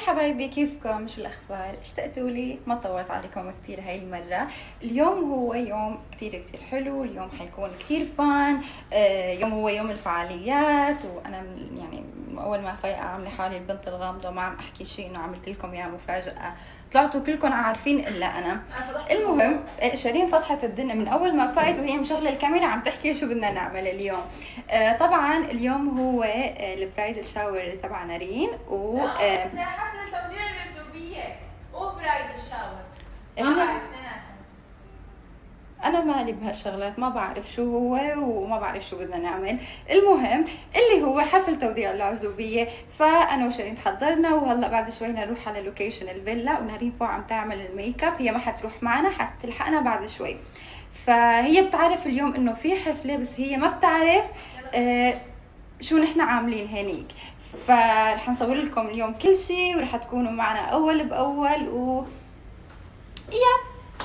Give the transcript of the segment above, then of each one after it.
حبايبي، كيفكم؟ شو الأخبار؟ اشتقتوا لي؟ ما طولت عليكم كتير هاي المرة. اليوم هو يوم كتير حلو. اليوم حيكون كتير فان. يوم هو يوم الفعاليات، وأنا يعني أول ما فايقة عاملة حالي البنت الغامضة وما عم أحكي شيء، إنه عملت لكم إياها مفاجأة. طلعتوا كلكم عارفين إلا أنا. المهم شيرين فتحت الدنيا من أول ما فايت وهي مشغلة الكاميرا عم تحكي شو بدنا نعمل اليوم. طبعا اليوم هو البرايدل شاور تبع نارين و حفلة توديع العزوبية وبرايدل شاور. ما بعرف اثنيناتهم. انا مالي بهالشغلات، ما بعرف شو هو وما بعرف شو بدنا نعمل. المهم اللي هو حفل توديع العزوبيه، فانا وشيرين تحضرنا، وهلا بعد شوي نروح على لوكيشن الفيلا، ونارين فوق عم تعمل الميك اب. هي ما حتروح معنا، حتلحقنا بعد شوي. فهي بتعرف اليوم انه في حفله، بس هي ما بتعرف شو نحن عاملين هنيك. فرح نصور لكم اليوم كل شيء، ورح تكونوا معنا اول باول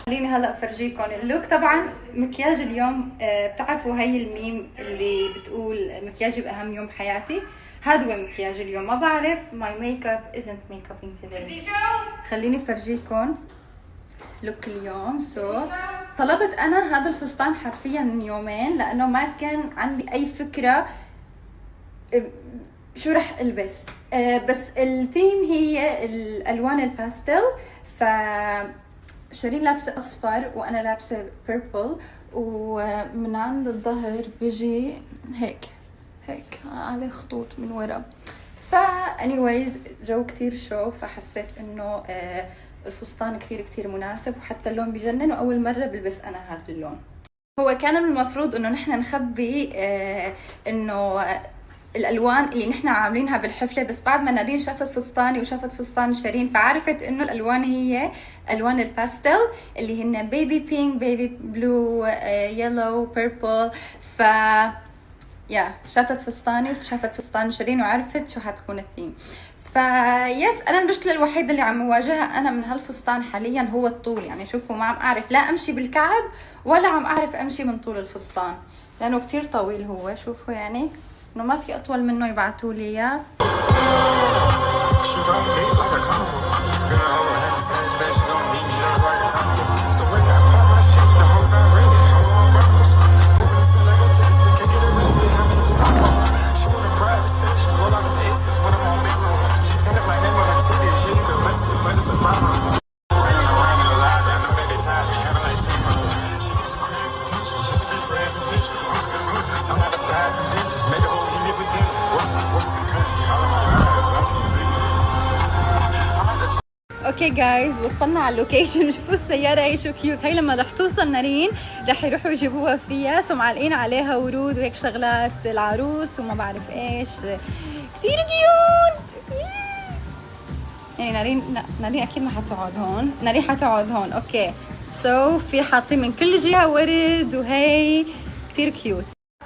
خليني هلا افرجيكم اللوك. طبعا مكياج اليوم بتعرفوا هي الميم اللي بتقول مكياجي باهم يوم حياتي، هذا هو مكياج اليوم. ما بعرف my makeup isn't makeuping today. خليني افرجيكم لوك اليوم. طلبت انا هذا الفستان حرفيا من يومين، لانه ما كان عندي اي فكره شو رح البس. بس الثيم هي الالوان الباستل. ف شيرين لابسه اصفر وانا لابسه بيربل، ومن عند الظهر بيجي هيك عليه خطوط من ورا. anyways جو كتير شو، فحسيت انه الفستان كتير مناسب، وحتى اللون بجنن، واول مره بلبس انا هذا اللون. هو كان المفروض انه نحن نخبي انه الالوان اللي نحن عاملينها بالحفله، بس بعد ما نارين شافت فستاني وشافت فستان شيرين، فعرفت انه الالوان هي الوان الباستل اللي هن بيبي بينك، بيبي بلو، يلو، بيربل. شافت فستاني وشافت فستان شيرين وعرفت شو حتكون الثيم. يس، انا المشكله الوحيده اللي عم واجهها انا من هالفستان حاليا هو الطول. يعني شوفوا، ما عم اعرف لا امشي بالكعب ولا عم اعرف امشي من طول الفستان، لانه كتير طويل هو. شوفوا يعني انه ما في اطول منه يبعتوا لي اياه. اوكي جايز، وصلنا على اللوكيشن. شوفوا السيارة هي شو كيوت. هي لما رح توصل نارين رح يروحوا يجيبوها فيها، معلقين عليها ورود وهيك شغلات العروس وما بعرف ايش. كتير كيوت. يعني نارين اكيد ما حتقعد هون، نارين حتقعد هون. اوكي في حاطين من كل جهة ورد، وهي كتير كيوت.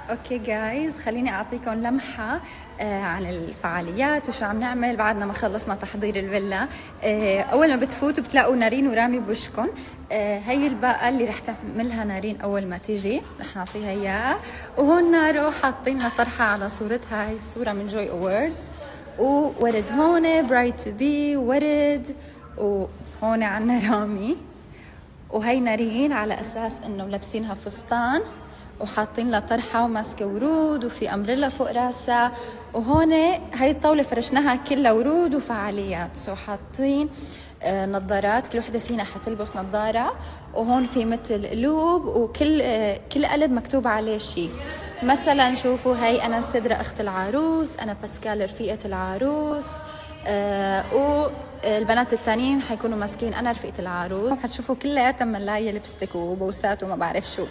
اوكي جايز، خليني اعطيكم لمحة عن الفعاليات وشو عم نعمل بعدنا ما خلصنا تحضير الفيلا. اول ما بتفوتوا بتلاقوا نارين ورامي بوشكن. هي الباقة اللي رح تعملها نارين اول ما تيجي، رح نعطيها اياها. وهون نارو حاطين لها طرحة على صورتها، هي الصورة من جوي اووردز. وورد هون برايت تو بي ورد، وهون عنا رامي، وهي نارين على اساس انه لابسينها فستان وحاطين لها طرحه وماسكه ورود، وفي امبريلا فوق راسها. وهون هاي الطاوله فرشناها كلها ورود وفعاليات. حاطين نظارات، كل وحده فينا حتلبس نظاره. وهون في مثل لوب، وكل قلب مكتوب عليه شيء. مثلا شوفوا، هاي انا سدرة اخت العروس، انا باسكال رفيقه العروس، والبنات التانيين حيكونوا ماسكين انا رفيقه العروس. حتشوفوا كلياتها ملايه لبستك وبوسات وما بعرف شو.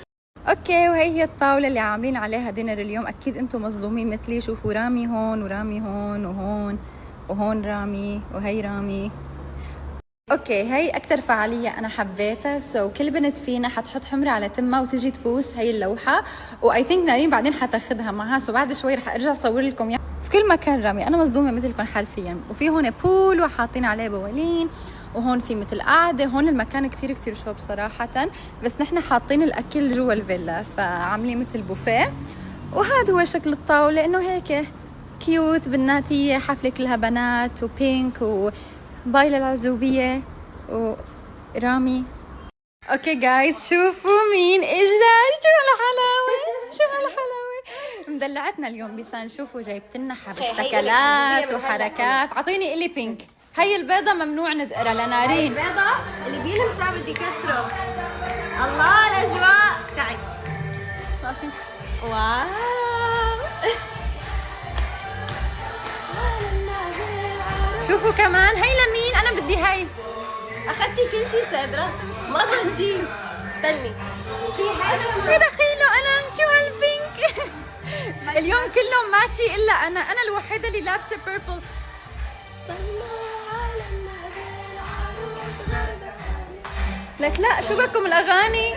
اوكي، وهي هي الطاوله اللي عاملين عليها دينر اليوم. اكيد انتم مصدومين مثلي. شوفوا رامي هون ورامي هون وهون رامي، وهي رامي. اوكي، هي اكثر فعاليه انا حبيتها. كل بنت فينا حتحط حمرة على تمها وتجي تبوس هي اللوحه، واي ثينك نارين بعدين حتاخذها معها. بعد شوي رح ارجع اصور لكم اياها في كل مكان. رامي انا مصدومه مثلكم حرفيا. وفي هون بول وحاطين عليه بوالين، وهون في مثل قاعده. هون المكان كتير شو بصراحه، بس نحن حاطين الاكل جوا الفيلا، فعاملين مثل بوفيه. وهذا هو شكل الطاوله، انه هيك كيوت بناتيه، حفله كلها بنات وبينك باي للعزوبية ورامي. اوكي جايز شوفوا مين اجا، شو هالحلاوة، شو هالحلاوة. مدلعتنا اليوم بيسان. شوفوا جايبت لنا حبشتكلات وحركات. اعطيني الي بينك. هي البيضة ممنوع ندقرها لنارين. البيضة اللي بيلمسها بدي كسره. الله الاجواء. تعي ما في. واو. شوفوا كمان هي لمين. انا بدي هي. اخذتي كل شيء سادرة، ما ضل شيء. استني، في حاجة شو دخيله انا. شو هالبينك. اليوم كلهم ماشي الا انا الوحيدة اللي لابسة بيربل. لك لا، شو بدكم الاغاني.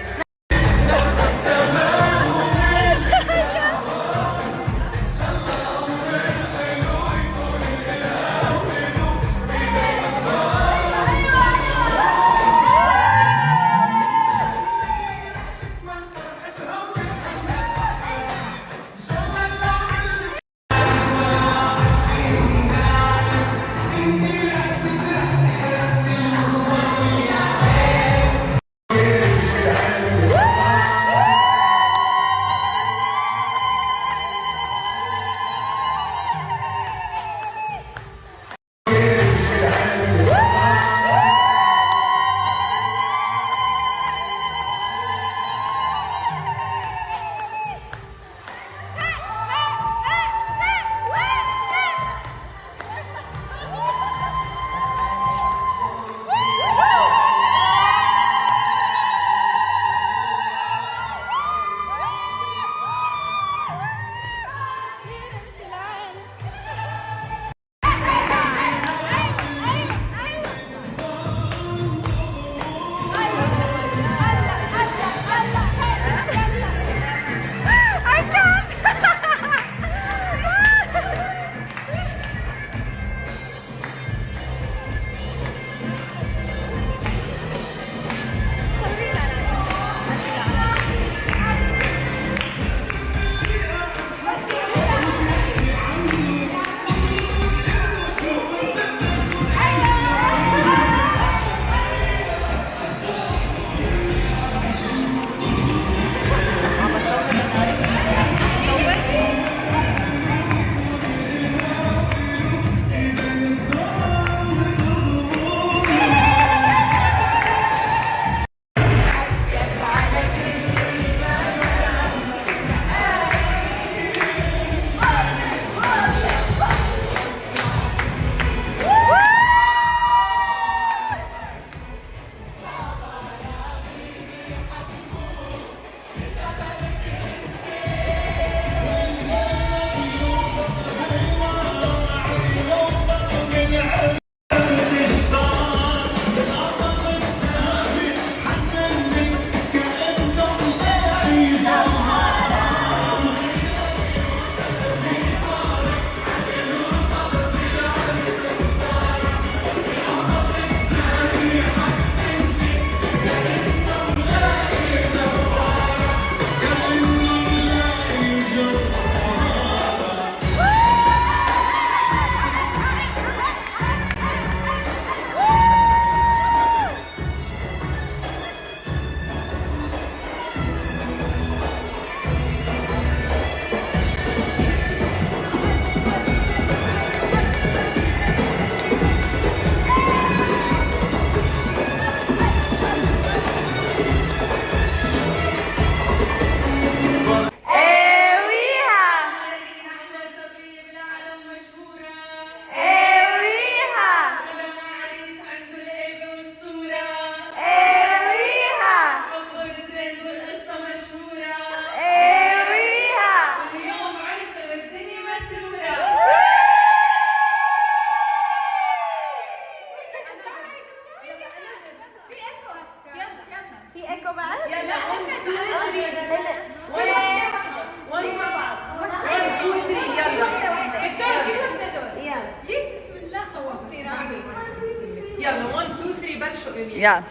يلا 1 2 3 بلشوا ايميل. يلا.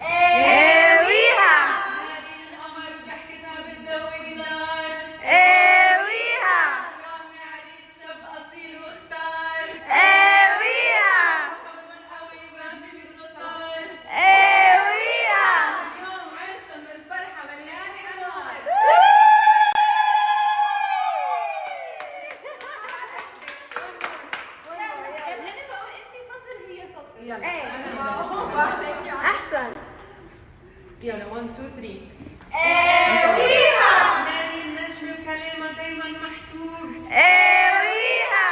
ايويها القمر وضحكتها بتدور دار. ايويها رامي عريس شاب اصيل واختار. ايويها قوي يلا احسن. يلا 1 2 3. ايويها نادي النجم بكلامه دايما محسوب. ايويها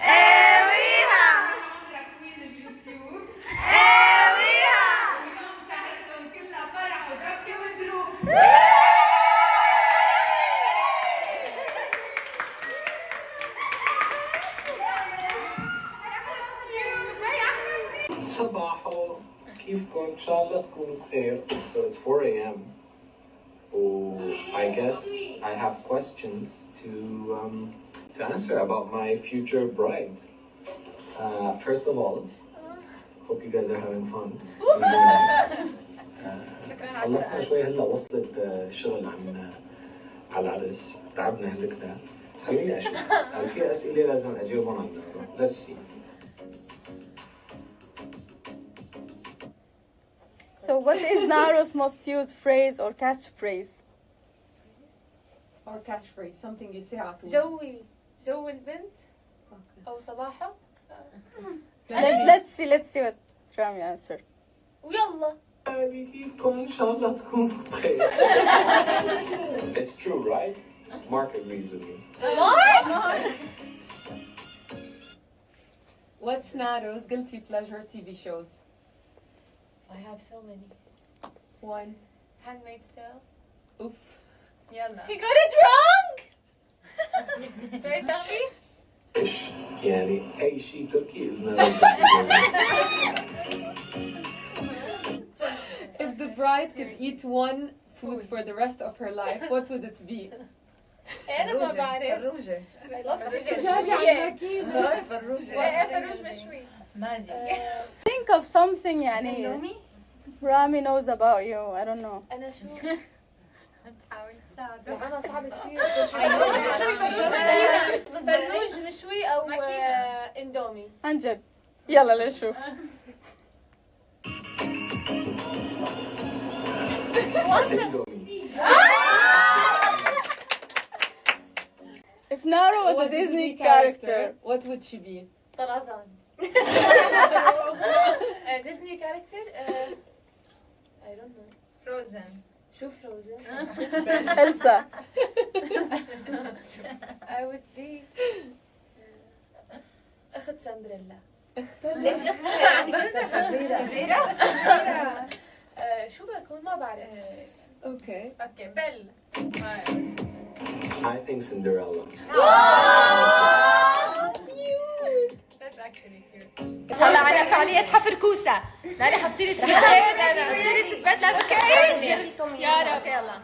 ايويها عمرك كوين اليوتيوب. ايويها اليوم سهرتهم كلها فرح وضحكه ودروب. صباحو كيفكم؟ إن شاء الله تكونوا بخير. So it's 4 a.m. I guess I have questions to answer about my future bride. First of all, hope you guys are having fun. خلصنا شوي هلا وصلت شغل على العرس، تعبنا هلكتها. بس خليني اشوف هل في اسئله لازم اجاوبهم عنها. Let's see. So what is Naro's most used phrase or catchphrase? Or catchphrase, something you say على طول. جو البنت او صباحه Let's see what Rami answered. ويلا. كيفكم؟ إن شاء الله تكونوا بخير. It's true, right? Mark agrees with me. What's Naro's guilty pleasure TV shows? I have so many. 1. Handmaid's Tale. Oof. يلا. He got it wrong. كويس شغلي؟ إيش يعني أي شيء تركي is not. If the bride could eat one food for the rest of her life, what would it be? أنا ما بعرف. فروجة. I love دجاجة فروجة. أكيد. فروجة. فروج مشوي. ماجي. Think of something يعني Rami knows about you. I don't know. أنا شو؟ حاول تساعده. أنا صعب كثير. فروج مشوي أو إندومي. عن جد. يلا نشوف. If Naro was a Disney character, what would she be? طرزان. Disney character. I don't know. فروزن. شو Frozen? Elsa. I would be أخت سندريلا. ليش شريرة. شو بكون ما بعرف. Okay. اوكي بيل. I think Cinderella. That's actually cute. هلا على فعالية حفر كوسة. ناري حتصيري ست بيت. حتصيري ست بيت لازم تساعدني. يا رب. اوكي يلا.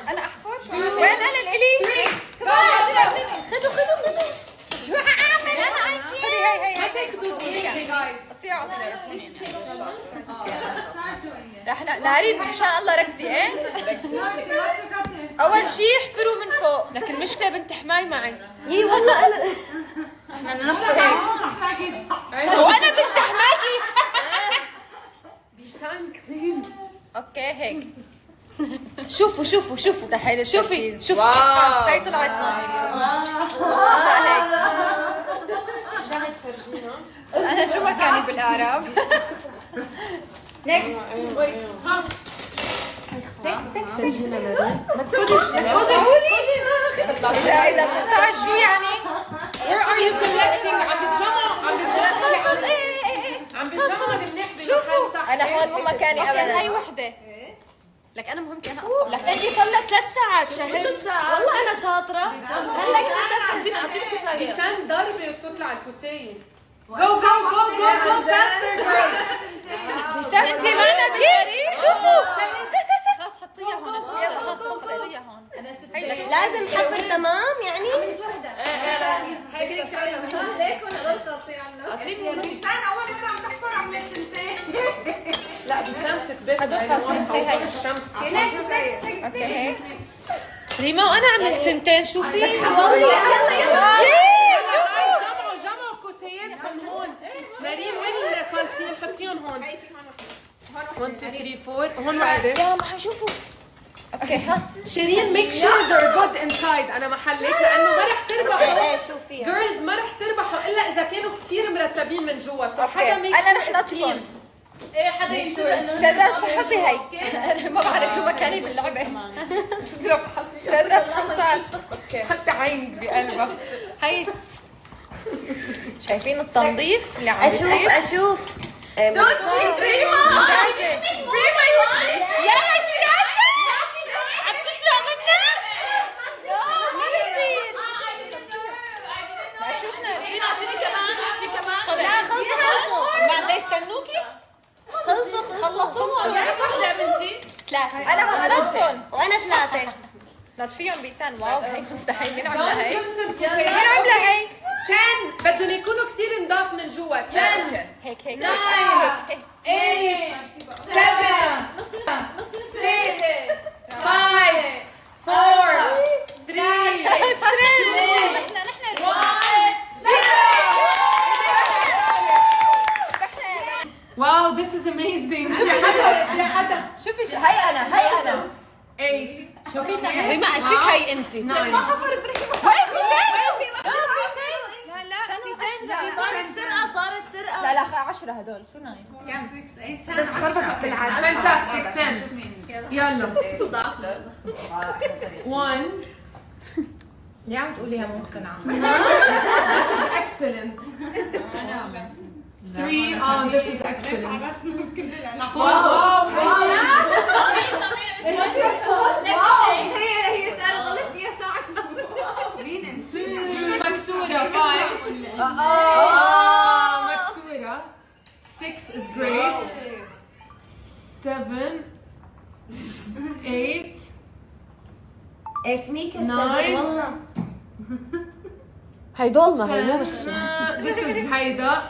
انا احفر. وين انا الالي؟ خذوا. شو اعمل انا اكيد؟ هي قصيها اعطيني. رح ناري ان شاء الله ركزي ايه؟ اول شيء احفروا من فوق. لكن المشكلة بنت حماي معي. اي والله انا وانا بنت حماكي. بيسان كوين. اوكي هيك. شوفوا مستحيل. شوفي واو. هاي طلعت نص. لا هيك. شو راح تفرجينا؟ انا شو مكاني بالاعراب؟ نيكست. اذا بتقطع شو يعني؟ Where are you selecting? عم بتجمعوا خلص ايه شوفوا انا هون مو مكاني ابدا. هاي وحده. لك انا مهمتي انا اقطع. لك انت صار لك 3 ساعات شهدت. 3 ساعات والله انا شاطره. هلا اكتشفت. اعطيني كوسايه. بيسان ضربة وبتطلع الكوساية. Go faster girls. بيسان انت معنا بالفريق. شوفوا خلص حطيها هون. يلا خلص حطيها هون. لازم حفر تمام يعني. لا بيسان تكبت. هدول خلصين. هي الشمس. اوكي هيك. ريما وانا عملت تنتين. شوفي جمعوا كوسياتكم هون. مارين وين الخالصين؟ حطيهم هون. 1 2 3 4 هون وحده. يا ما حيشوفوا. اوكي ها شيرين make sure they're good inside. انا محلك لانه ما رح تربحوا. ايه شوفي جيرلز ما رح تربحوا الا اذا مرتبين من جوا، سو اوكي حدا ميك انا رح نطفن. ايه حدا ينتبه سدرة تفحصي هي. انا ما بعرف شو مكاني باللعبة. سدرة فحوصات. اوكي حتى عين بقلبها. هي شايفين التنظيف اللي عم بيصير؟ اشوف دونت تشيت ريما. لازم ريما يو تشيت. يا الشاشة عم تسرق منا؟ ما بصير. لا شوفنا اعطيني كمان، في كمان. لا خلصوا بعد استنوكي. خلصوا كم عملتي؟ 3 انا هنطفن وانا 3. نطفيهم بسن. واو هي مستحيل. مين عملها هي؟ كنسل مين كوسيات. عملها هي؟ 10 بدهم يكونوا كثير نضاف من جوا. 10 هيك هيك 9 هيك. 8 7 6 5 4 3 واو this is amazing. في حدا شوفي هي انا 8 شوفي هي ما اشيك هي انت 9 لا لا في صارت سرقة. لا 10 هدول شو نايم؟ fantastic 10 يلا 1 ليه عم تقوليها مقتنعة؟ this is excellent 3 oh this is excellent 4 هي سارة ضلت فيها ساعة. مين انت؟ مكسورة 5 مكسورة 6 is great 7 8 اسمي كسر 9 والله. هي ضلمة هي مو 10 this is هيدا 10